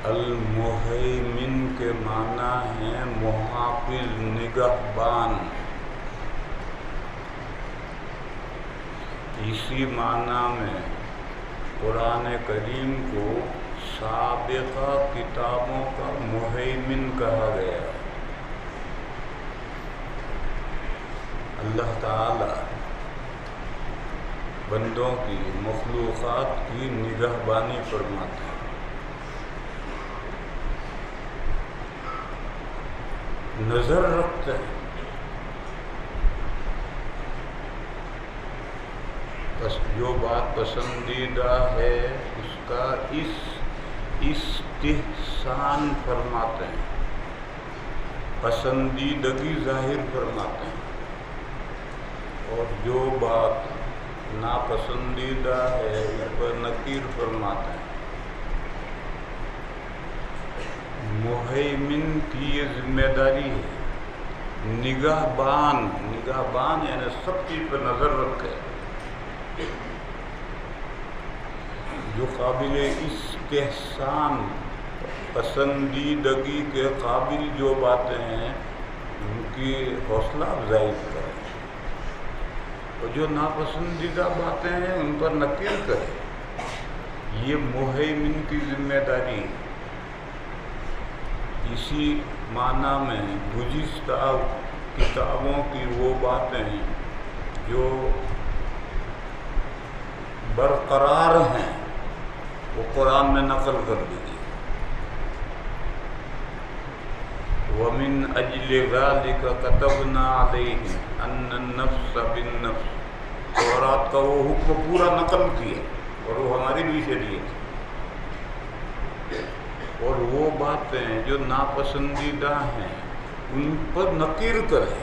المہیمن کے معنی ہیں محافظ، نگہبان۔ اسی معنی میں قرآن کریم کو سابقہ کتابوں کا مہیمن کہا گیا۔ اللہ تعالی بندوں کی، مخلوقات کی نگہبانی فرماتے ہیں۔ نظر رکھتے ہیں۔ بس جو بات پسندیدہ ہے اس کا استحسان فرماتے ہیں، پسندیدگی ظاہر فرماتے ہیں، اور جو بات ناپسندیدہ ہے اس پر نکیر فرماتے ہیں۔ مہیمن کی یہ ذمہ داری ہے، نگہبان یعنی سب چیز پر نظر رکھے، جو قابل استحسان، پسندیدگی کے قابل جو باتیں ہیں ان کی حوصلہ افزائی کرے، اور جو ناپسندیدہ باتیں ہیں ان پر نکیر کرے۔ یہ مہیمن کی ذمہ داری ہے۔ اسی معنی میں گزشتہ کتابوں کی وہ باتیں جو برقرار ہیں وہ قرآن میں نقل کر دی گئی۔ وَمِنْ أَجْلِ ذَلِكَ كَتَبْنَا عَلَيْهِمْ أَنَّ النَّفْسَ بِالنَّفْسِ، تورات کا وہ حکم پورا نقل کیا، اور وہ ہماری بھی شریعت ہے۔ اور وہ باتیں جو ناپسندیدہ ہیں ان پر نکیر کرے۔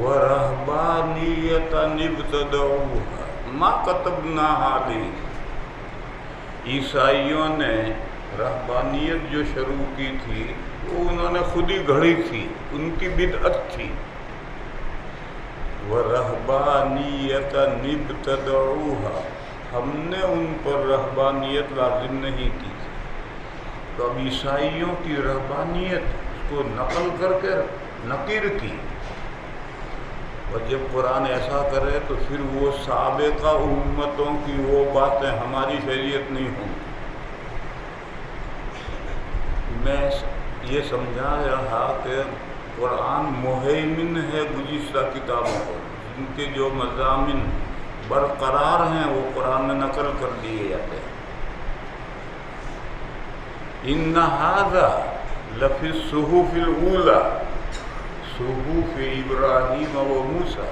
وَرَهْبَانِيَّةً ابْتَدَعُوهَا مَا كَتَبْنَاهَا عَلَيْهِمْ، عیسائیوں نے رہبانیت جو شروع کی تھی وہ انہوں نے خود ہی گھڑی تھی، ان کی بدعت تھی۔ وَرَهْبَانِيَّةً ابْتَدَعُوهَا، ہم نے ان پر رہبانیت لازم نہیں کی تھی۔ تو اب عیسائیوں کی رہبانیت کو نقل کر کے نکیر کی، اور جب قرآن ایسا کرے تو پھر وہ سابقہ امتوں کی وہ باتیں ہماری شریعت نہیں ہوں۔ میں یہ سمجھا رہا کہ قرآن مہیمن ہے گزشتہ کتابوں پر، جن کے جو مضامین برقرار ہیں وہ قرآن میں نقل کر دیے جاتے ہیں۔ ان ھذا لفی الصحف الاولی صحف ابراہیم و موسیٰ،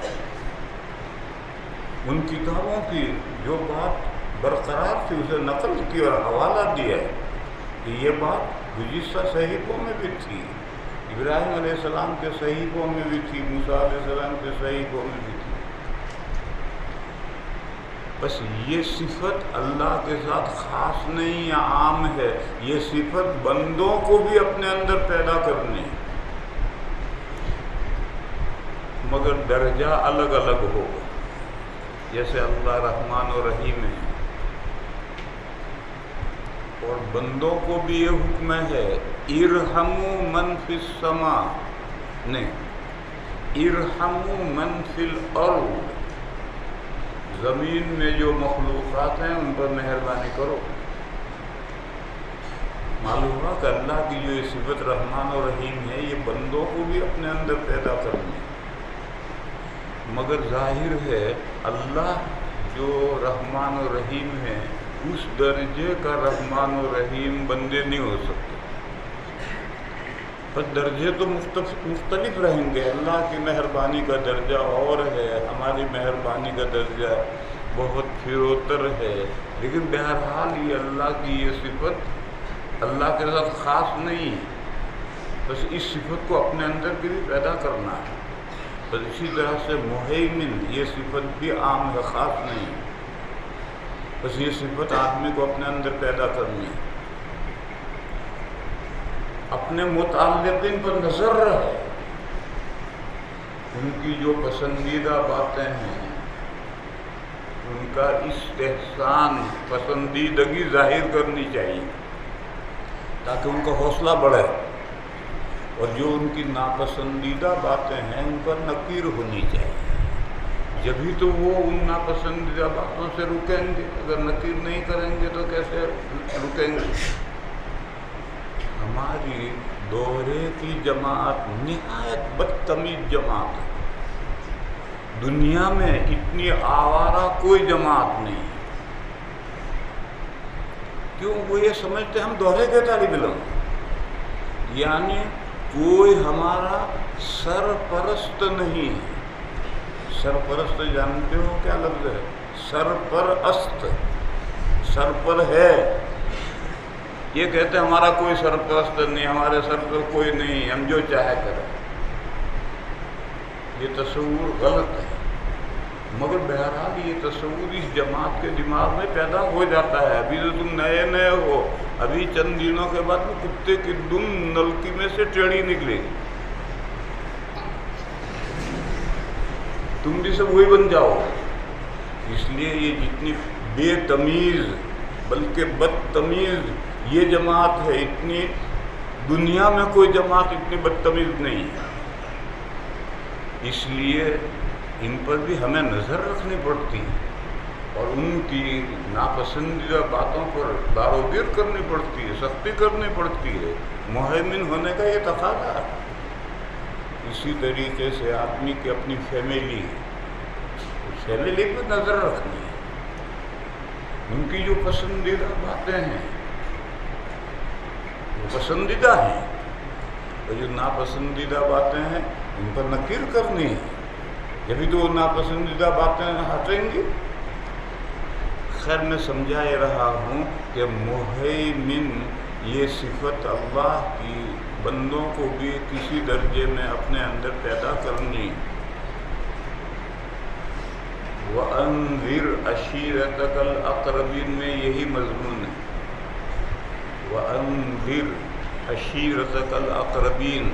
ان کتابوں کی جو بات برقرار تھی اسے نقل کی اور حوالہ دیا ہے کہ یہ بات گزشتہ صحیفوں میں بھی تھی، ابراہیم علیہ السلام کے صحیفوں میں بھی تھی، موسیٰ علیہ السلام کے صحیفوں میں بھی تھی۔ بس یہ صفت اللہ کے ساتھ خاص نہیں یا عام ہے، یہ صفت بندوں کو بھی اپنے اندر پیدا کرنی ہے، مگر درجہ الگ الگ ہوگا۔ جیسے اللہ رحمان و رحیم ہے، اور بندوں کو بھی یہ حکم ہے ارحموا من فی السماء، نہیں ارحموا من فی الارض، زمین میں جو مخلوقات ہیں ان پر مہربانی کرو۔ معلوم ہوا کہ اللہ کی جو یہ صفت رحمان و رحیم ہے یہ بندوں کو بھی اپنے اندر پیدا کرنی ہے، مگر ظاہر ہے اللہ جو رحمان و رحیم ہے اس درجے کا رحمان و رحیم بندے نہیں ہو سکتے۔ پر درجے تو مختلف رہیں گے، اللہ کی مہربانی کا درجہ اور ہے، ہماری مہربانی کا درجہ بہت پھروتر ہے، لیکن بہرحال یہ اللہ کی یہ صفت اللہ کے ساتھ خاص نہیں ہے، بس اس صفت کو اپنے اندر بھی پیدا کرنا ہے۔ بس اسی طرح سے مہیمن یہ صفت بھی عام ہے، خاص نہیں ہے، بس یہ صفت آدمی کو اپنے اندر پیدا کرنی ہے۔ اپنے متعلقین پر نظر رہے، ان کی جو پسندیدہ باتیں ہیں ان کا استحسان، پسندیدگی ظاہر کرنی چاہیے۔ تاکہ ان کا حوصلہ بڑھے، اور جو ان کی ناپسندیدہ باتیں ہیں ان پر نکیر ہونی چاہیے، جبھی تو وہ ان ناپسندیدہ باتوں سے رکیں گے۔ اگر نکیر نہیں کریں گے تو کیسے رکیں گے؟ ہماری دورے کی جماعت نہایت بدتمیز جماعت ہے، دنیا میں اتنی آوارہ کوئی جماعت نہیں۔ کیوں؟ وہ یہ سمجھتے ہم دورے کے طالب علم، یعنی کوئی ہمارا سرپرست نہیں ہے۔ سرپرست جانتے ہو کیا لفظ ہے؟ سرپرست، سر پر ہے۔ یہ کہتے ہیں ہمارا کوئی سرپرست نہیں، ہمارے سر پر کوئی نہیں، ہم جو چاہے کریں۔ یہ تصور غلط ہے، مگر بہرحال یہ تصور اس جماعت کے دماغ میں پیدا ہو جاتا ہے۔ ابھی تو تم نئے نئے ہو، ابھی چند دنوں کے بعد کتے کی دم نلکی میں سے ٹیڑھی نکلے گی، تم بھی سب وہی بن جاؤ۔ اس لیے یہ جتنی بے تمیز بلکہ بدتمیز یہ جماعت ہے، اتنی دنیا میں کوئی جماعت اتنی بدتمیز نہیں ہے۔ اس لیے ان پر بھی ہمیں نظر رکھنی پڑتی ہے، اور ان کی ناپسندیدہ باتوں پر دار و گیر کرنی پڑتی ہے، سختی کرنی پڑتی ہے۔ مہیمن ہونے کا یہ تقاضا ہے۔ اسی طریقے سے آدمی کی اپنی فیملی پر نظر رکھنی ہے، ان کی جو پسندیدہ باتیں ہیں وہ پسندیدہ ہیں، اور جو ناپسندیدہ باتیں ہیں ان پر نکیر کرنی ہے، جبھی تو وہ ناپسندیدہ باتیں ہٹیں گی۔ خیر میں سمجھا یہ رہا ہوں کہ مہیمن یہ صفت اللہ کی بندوں کو بھی کسی درجے میں اپنے اندر پیدا کرنی۔ وَأَنذِرْ عَشِيرَتَكَ الْأَقْرَبِينَ میں یہی مضمون ہے۔ وَأَنذِرْ عَشِيرَتَكَ الْأَقْرَبِينَ،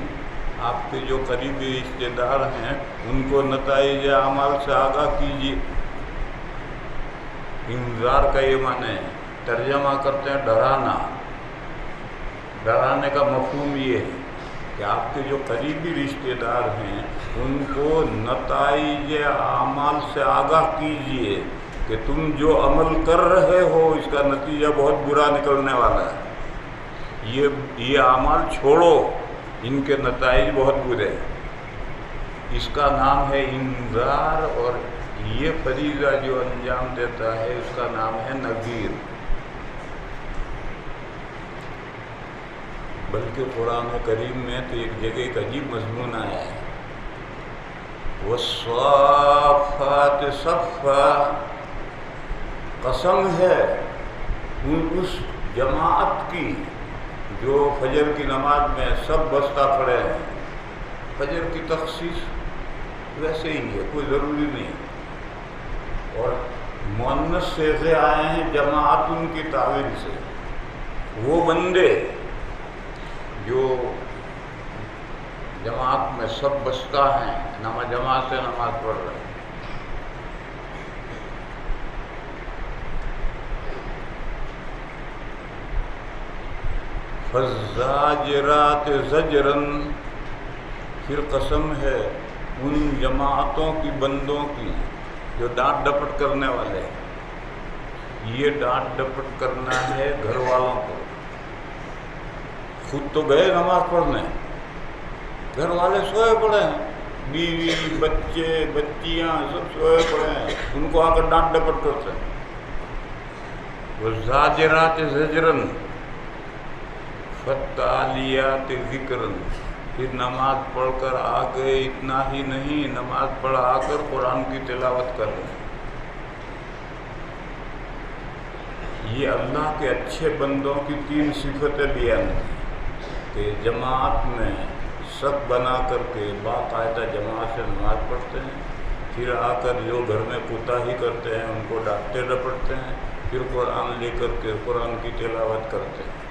آپ کے جو قریبی رشتے دار ہیں ان کو نتائج اعمال سے آگاہ کیجیے۔ انذار کا یہ معنی ہے، ترجمہ کرتے ہیں ڈرانا۔ ڈرانے کا مفہوم یہ ہے کہ آپ کے جو قریبی رشتے دار ہیں ان کو نتائج اعمال سے آگاہ کیجیے کہ تم جو عمل کر رہے ہو اس کا نتیجہ بہت برا نکلنے والا ہے، یہ اعمال چھوڑو، ان کے نتائج بہت برے ہیں۔ اس کا نام ہے انذار، اور یہ فریضہ جو انجام دیتا ہے اس کا نام ہے نذیر۔ بلکہ قرآن کریم میں تو ایک جگہ ایک عجیب مضمون آیا ہے، وَالصَّافَّاتِ صَفًّا، قسم ہے اس جماعت کی جو فجر کی نماز میں سب بستہ کھڑے ہیں۔ فجر کی تخصیص ویسے ہی ہے، کوئی ضروری نہیں، اور مؤنث صیغے آئے ہیں جماعت ان کی تعویل سے۔ وہ بندے جو جماعت میں سب بستہ ہیں، جماعت سے نماز پڑھ رہے ہیں، فَالزَّاجِرَاتِ زَجْرًا، پھر قسم ہے ان جماعتوں کی بندوں کی جو ڈانٹ ڈپٹ کرنے والے ہیں۔ یہ ڈانٹ ڈپٹ کرنا ہے گھر والوں کو، خود تو گئے نماز پڑھنے، گھر والے سوئے پڑے ہیں، بیوی بچے بچیاں سب سوئے پڑے ہیں، ان کو آ کر ڈانٹ ڈپٹ کرتے ہیں۔ وَالزَّاجِرَاتِ زَجْرًا فَالتَّالِيَاتِ ذِكْرًا، پھر نماز پڑھ کر آ گئے، اتنا ہی نہیں، نماز پڑھ آ کر قرآن کی تلاوت کر رہے ہیں۔ یہ اللہ کے اچھے بندوں کی تین صفتیں بیان ہیں کہ جماعت میں سب بنا کر کے باقاعدہ جماعت سے نماز پڑھتے ہیں، پھر آ کر جو گھر میں کوتاہی کرتے ہیں ان کو ڈانٹتے ڈپٹتے ہیں، پھر قرآن لے کر کے قرآن کی تلاوت کرتے ہیں۔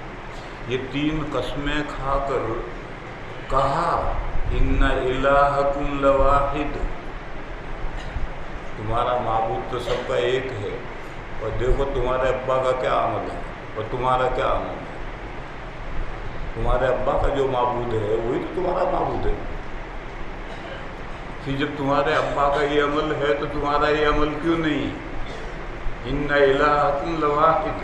یہ تین قسمیں کھا کر کہا ان الہکم لواحد، تمہارا معبود تو سب کا ایک ہے، اور دیکھو تمہارے ابا کا کیا عمل ہے اور تمہارا کیا عمل ہے۔ تمہارے ابا کا جو معبود ہے وہی تو تمہارا معبود ہے. پھر جب تمہارے ابا کا یہ عمل ہے تو تمہارا یہ عمل کیوں نہیں؟ ان الہکم لواحد.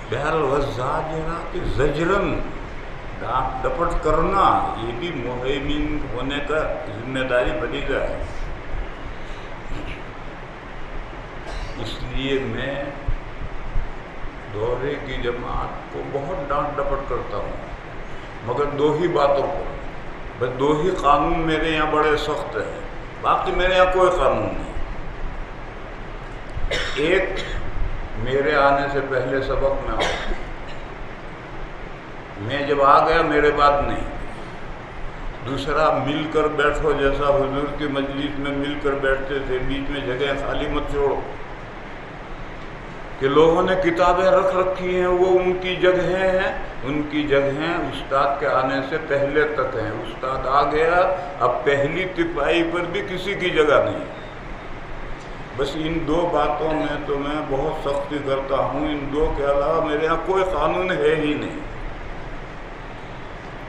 بہرحال والزاجرات زجرن، ڈانٹ ڈپٹ کرنا یہ بھی مہیمن ہونے کا ذمہ داری بنی جائے. اس لیے میں دورے کی جماعت کو بہت ڈانٹ ڈپٹ کرتا ہوں، مگر دو ہی باتوں پر. بس دو ہی قانون میرے یہاں بڑے سخت ہیں، باقی میرے یہاں کوئی قانون نہیں. ایک، میرے آنے سے پہلے سبق میں آؤ، میں جب آ گیا میرے بعد نہیں. دوسرا، مل کر بیٹھو جیسا حضور کی مجلس میں مل کر بیٹھتے تھے، بیچ میں جگہ خالی مت چھوڑو کہ لوگوں نے کتابیں رکھ رکھی ہیں وہ ان کی جگہیں ہیں. ان کی جگہیں استاد کے آنے سے پہلے تک ہیں. استاد آ گیا، اب پہلی تپائی پر بھی کسی کی جگہ نہیں. بس ان دو باتوں میں تو میں بہت سختی کرتا ہوں. ان دو کے علاوہ میرے یہاں کوئی قانون ہے ہی نہیں.